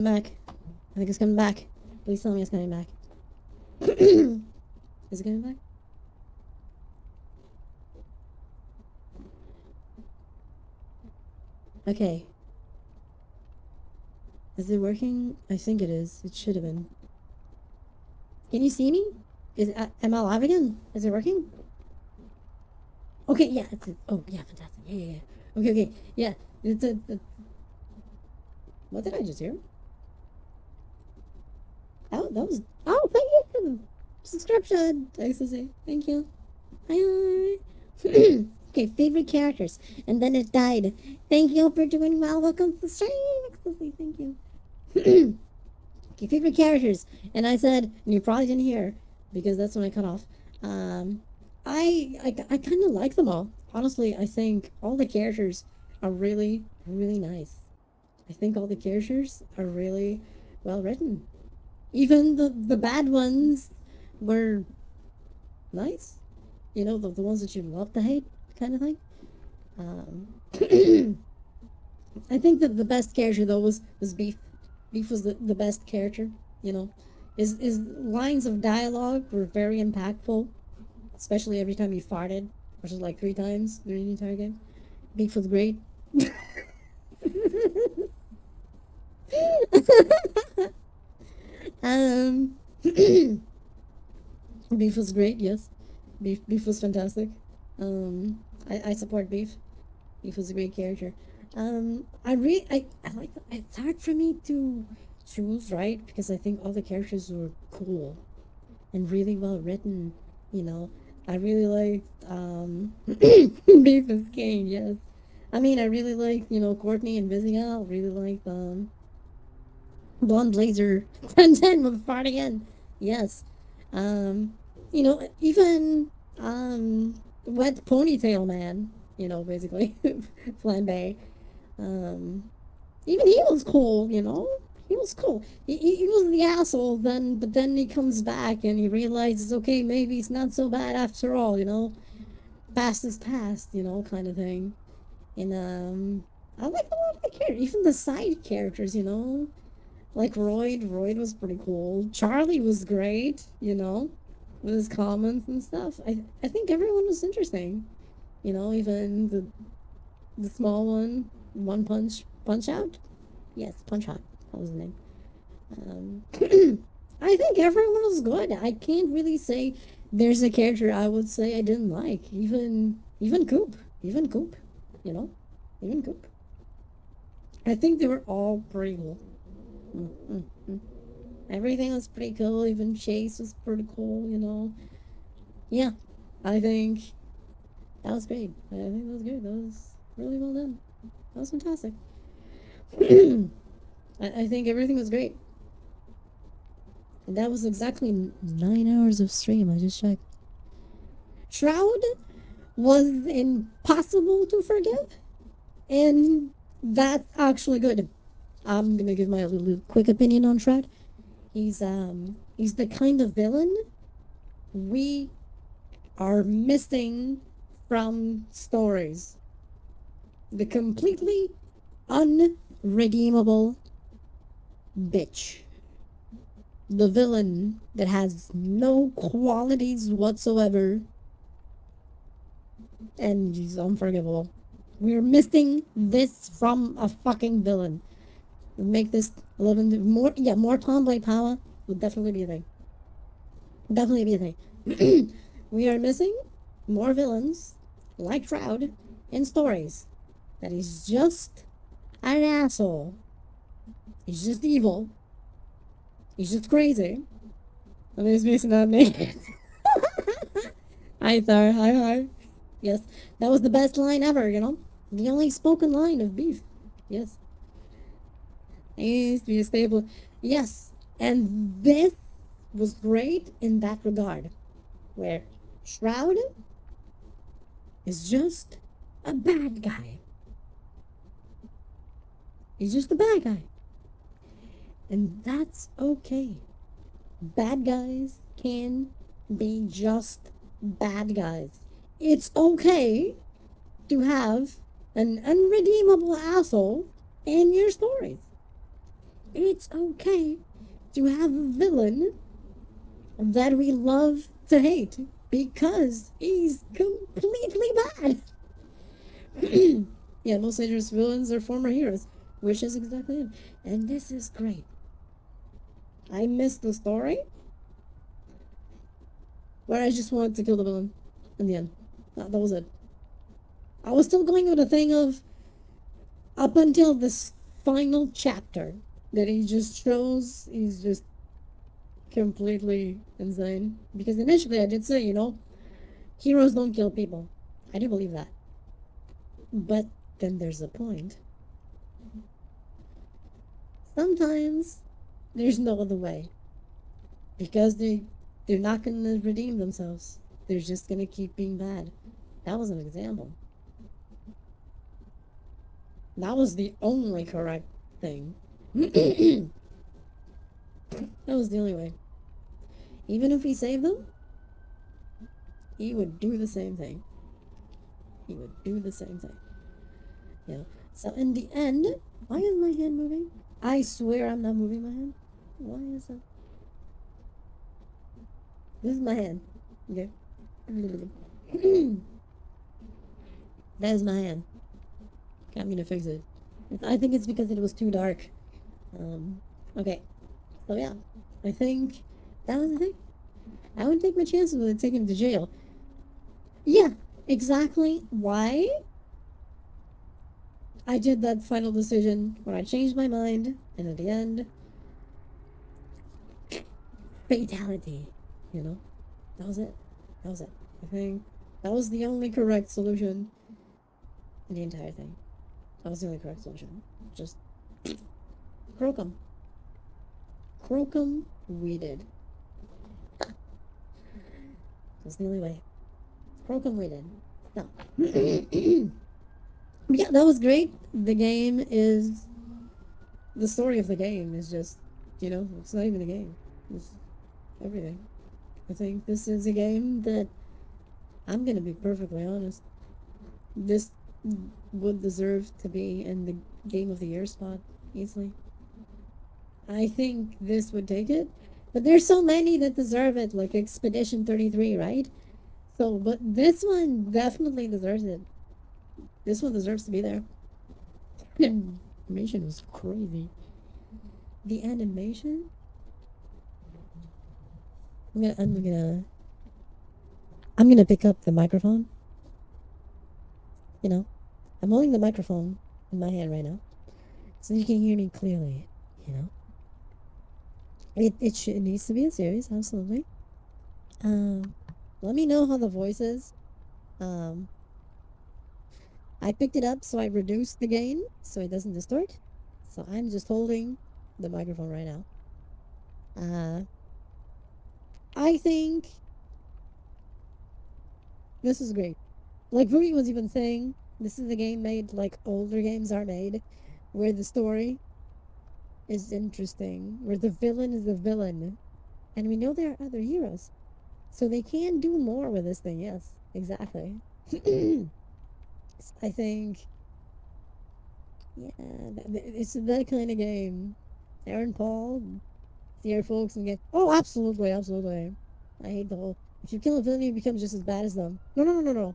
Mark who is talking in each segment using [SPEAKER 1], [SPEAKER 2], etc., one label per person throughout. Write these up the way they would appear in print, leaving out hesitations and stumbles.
[SPEAKER 1] Back. I think it's coming back. Please tell me it's coming back. Is it coming back? Okay. Is it working? I think it is. It should have been. Can you see me? Am I live again? Is it working? Okay, yeah. Oh, yeah, fantastic. Yeah. Okay. Yeah. What did I just hear? Oh, that was. Oh, thank you for the subscription. Ecstasy. Thank you. Hi. Okay, favorite characters. And then it died. Thank you for doing well. Welcome to the stream. Ecstasy. Thank you. Okay, favorite characters. And I said, and you probably didn't hear because that's when I cut off. I kind of like them all. Honestly, I think all the characters are really, really nice. I think all the characters are really well written. Even the bad ones were nice. You know, the ones that you love to hate, kind of thing. I think that the best character though was Beef. Beef was the best character. You know, his lines of dialogue were very impactful, especially every time he farted, which was like 3 times during the entire game. Beef was great. um, Beef was great. Yes, Beef was fantastic. I support Beef. Beef was a great character. I like. It's hard for me to choose, right? Because I think all the characters were cool and really well written. You know, I really liked Beef is King. Yes, I mean I really liked Courtney and Viziel. Really liked Blonde Blazer 1010 with fart again. Yes, um, even Wet Ponytail Man. Basically Flambe. Um, Even he was cool, He was cool. He was the asshole then, but then he comes back and he realizes, okay, maybe it's not so bad after all, Past is past, kind of thing. And I like a lot of the characters, even the side characters, like Royd. Royd was pretty cool. Charlie was great, with his comments and stuff. I think everyone was interesting, even the small one punch out. Yes, punch out. That was the name. Um, I think everyone was good. I can't really say there's a character I would say I didn't like. Even Coop. Even Coop. You know? Even Coop. I think they were all pretty cool. Mm, mm, mm. Everything was pretty cool. Even Chase was pretty cool. Yeah. I think that was great. I think that was good. That was really well done. That was fantastic. I think everything was great. And that was exactly 9 hours of stream. I just checked. Shroud was impossible to forgive, and that's actually good. I'm gonna give my little quick opinion on Shroud. He's the kind of villain we are missing from stories. The completely unredeemable bitch. The villain that has no qualities whatsoever and he's unforgivable. We're missing this from a fucking villain. Make this a little bit more, yeah, more Tomboy power would definitely be a thing. Definitely be a thing. We are missing more villains like Shroud in stories. That he's just an asshole. He's just evil. He's just crazy. And he's missing that me. Hi, Thor. Hi. Yes, that was the best line ever, The only spoken line of Beef. Yes. It needs to be stable. Yes. And this was great in that regard. Where Shroud is just a bad guy. He's just a bad guy. And that's okay. Bad guys can be just bad guys. It's okay to have an unredeemable asshole in your stories. It's okay to have a villain that we love to hate because he's completely bad. Yeah, most dangerous villains are former heroes, which is exactly it. And this is great. I missed the story where I just wanted to kill the villain in the end. That was it. I was still going with the thing of up until this final chapter that he just shows he's just completely insane. Because initially I did say, heroes don't kill people. I do believe that. But then there's a point. Sometimes there's no other way. Because they're not gonna redeem themselves. They're just gonna keep being bad. That was an example. That was the only correct thing. That was the only way. Even if he saved them, he would do the same thing. He would do the same thing. Yeah. So in the end, why is my hand moving? I swear I'm not moving my hand. Why is that? This is my hand. Okay. That is my hand. Okay, I'm gonna fix it. I think it's because it was too dark. Okay. So yeah, I think that was the thing. I would take my chances with taking him to jail. Yeah, exactly why I did that final decision when I changed my mind, and at the end, fatality. You know, that was it. That was it. I think that was the only correct solution in the entire thing. That was the only correct solution. Just croak 'em. Croak 'em, we did. That's the only way. Croak 'em, we did. No. Yeah, that was great. The game is. The story of the game is just. It's not even a game. It's everything. I think this is a game that. I'm gonna be perfectly honest. This would deserve to be in the Game of the Year spot easily. I think this would take it. But there's so many that deserve it, like Expedition 33, right? So, but this one definitely deserves it. This one deserves to be there. The animation was crazy. The animation? I'm gonna, I'm gonna, I'm gonna pick up the microphone. You know, I'm holding the microphone in my hand right now, so you can hear me clearly. You know, it needs to be a series, absolutely. Um, Let me know how the voice is. Um, I picked it up, so I reduced the gain so it doesn't distort. So I'm just holding the microphone right now. Uh, I think this is great. Like Rudy was even saying, this is a game made like older games are made, where the story is interesting, where the villain is the villain, and we know there are other heroes, so they can do more with this thing. Yes, exactly. I think, yeah, it's that kind of game. Aaron Paul, dear folks, and get. Oh, absolutely, absolutely. I hate the whole. If you kill a villain, you become just as bad as them. No, no, no, no, no.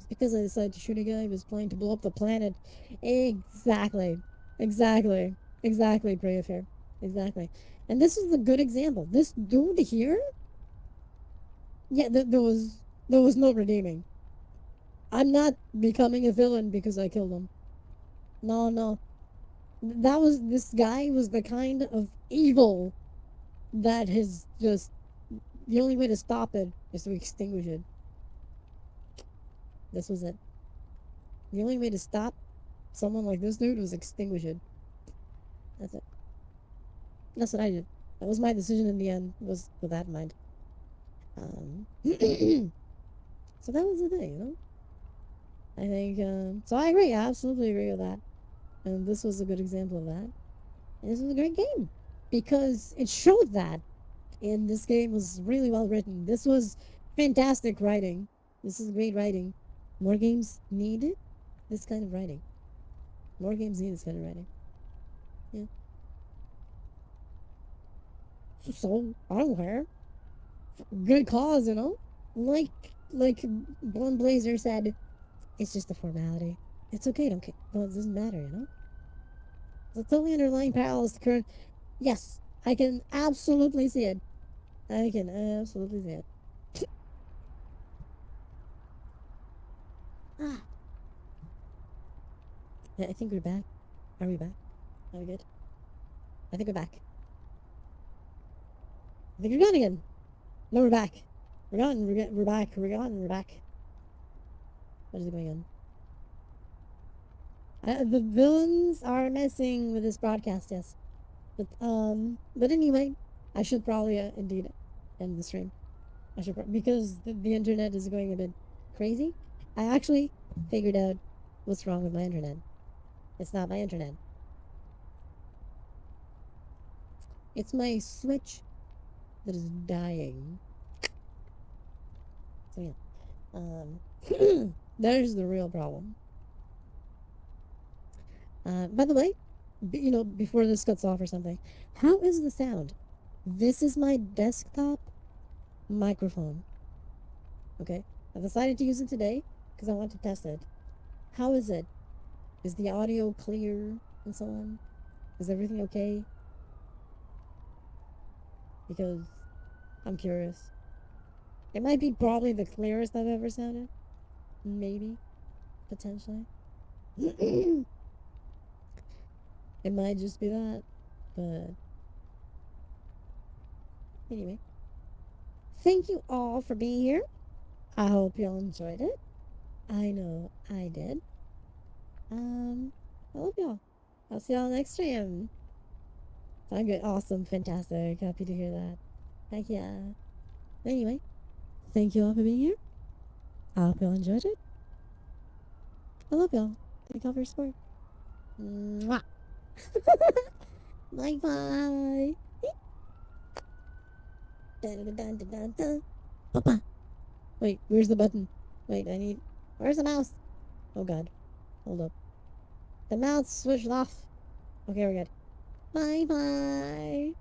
[SPEAKER 1] Because I decided to shoot a guy who was planning to blow up the planet. Exactly. Exactly. Exactly, Brave here. Exactly. And this is a good example. This dude here, yeah, there was no redeeming. I'm not becoming a villain because I killed him. No, no. This guy was the kind of evil that is just the only way to stop it is to extinguish it. This was it. The only way to stop someone like this dude was extinguish it. That's it. That's what I did. That was my decision in the end, was with that in mind. So that was the thing, I think, so I agree. I absolutely agree with that. And this was a good example of that. And this was a great game because it showed that. And this game was really well written. This was fantastic writing. This is great writing. More games need this kind of writing. More games need this kind of writing. Yeah. So I don't care. Good cause, you know. Like like Blonde Blazer said, it's just a formality. It's okay. Don't care. Well, it doesn't matter, you know. The totally underlying parallel is the current. Yes, I can absolutely see it. I can absolutely see it. Ah, yeah, I think we're back. Are we back? Are we good? I think we're back. I think we're gone again. No, we're back. We're gone. We're back. We're gone. We're back. What is going on? The villains are messing with this broadcast, yes. But anyway, I should probably indeed end the stream. Because the internet is going a bit crazy. I actually figured out what's wrong with my internet. It's not my internet. It's my Switch that is dying. So yeah, there's the real problem. By the way, before this cuts off or something, how is the sound? This is my desktop microphone. Okay, I decided to use it today because I want to test it. How is it? Is the audio clear and so on? Is everything okay? Because I'm curious. It might be probably the clearest I've ever sounded. Maybe. Potentially. It might just be that. But anyway. Thank you all for being here. I hope y'all enjoyed it. I know I did. I love y'all. I'll see y'all next stream. I'm good. Awesome. Fantastic. Happy to hear that. Heck yeah. Anyway, thank you all for being here. I hope y'all enjoyed it. I love y'all. Thank y'all for your support. Mwah. Bye bye. Dun, dun, dun, dun, dun, dun. Papa. Wait, where's the button? Wait, where's the mouse? Oh god. Hold up. The mouse switched off. Okay, we're good. Bye bye.